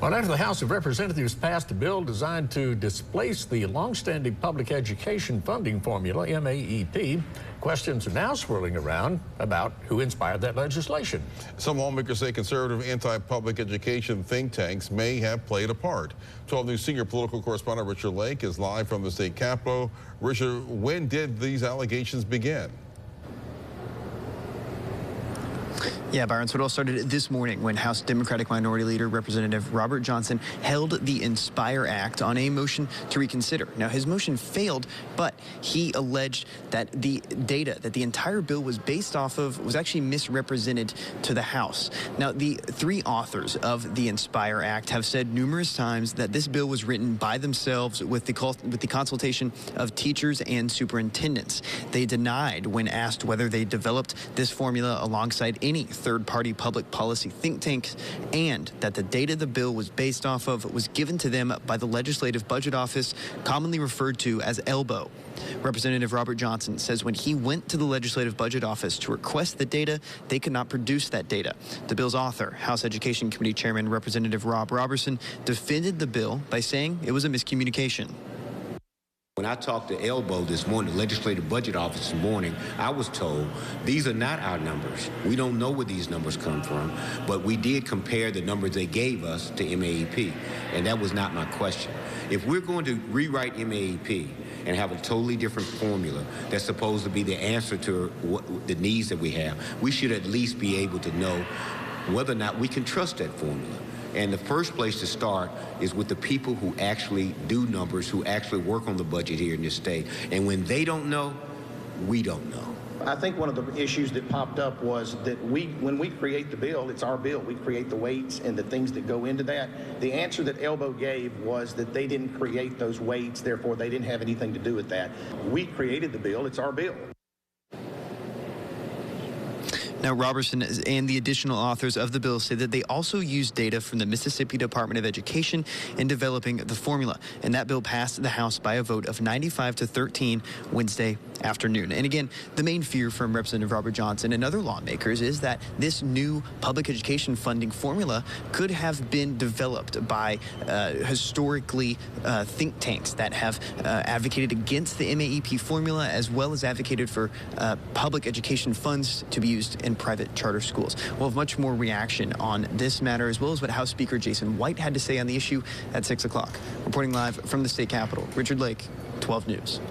Well, after the House of Representatives passed a bill designed to displace the longstanding public education funding formula, MAEP, questions are now swirling around about who inspired that legislation. Some lawmakers say conservative anti-public education think tanks may have played a part. 12 News senior political correspondent Richard Lake is live from the state capitol. Richard, when did these allegations begin? Yeah, Byron, so it all started this morning when House Democratic Minority Leader Representative Robert Johnson held the Inspire Act on a motion to reconsider. Now, his motion failed, but he alleged that the data that the entire bill was based off of was actually misrepresented to the House. Now, the three authors of the Inspire Act have said numerous times that this bill was written by themselves with the consultation of teachers and superintendents. They denied when asked whether they developed this formula alongside any third-party public policy think tanks, and that the data the bill was based off of was given to them by the Legislative Budget Office, commonly referred to as ELBO. Representative Robert Johnson says when he went to the Legislative Budget Office to request the data, they could not produce that data. The bill's author, House Education Committee Chairman Representative Rob Robertson, defended the bill by saying it was a miscommunication. When I talked to ELBO this morning, the Legislative Budget Office this morning, I was told these are not our numbers. We don't know where these numbers come from, but we did compare the numbers they gave us to MAEP, and that was not my question. If we're going to rewrite MAEP and have a totally different formula that's supposed to be the answer to the needs that we have, we should at least be able to know whether or not we can trust that formula. And the first place to start is with the people who actually do numbers, who actually work on the budget here in this state. And when they don't know, we don't know. I think one of the issues that popped up was that when we create the bill, it's our bill. We create the weights and the things that go into that. The answer that ELBO gave was that they didn't create those weights, therefore they didn't have anything to do with that. We created the bill, it's our bill. Now, Robertson and the additional authors of the bill say that they also used data from the Mississippi Department of Education in developing the formula, and that bill passed the House by a vote of 95-13 Wednesday afternoon. And again, the main fear from Representative Robert Johnson and other lawmakers is that this new public education funding formula could have been developed by historically think tanks that have advocated against the MAEP formula, as well as advocated for public education funds to be used in private charter schools. We'll have much more reaction on this matter, as well as what House Speaker Jason White had to say on the issue at 6 o'clock. Reporting live from the state capitol, Richard Lake, 12 News.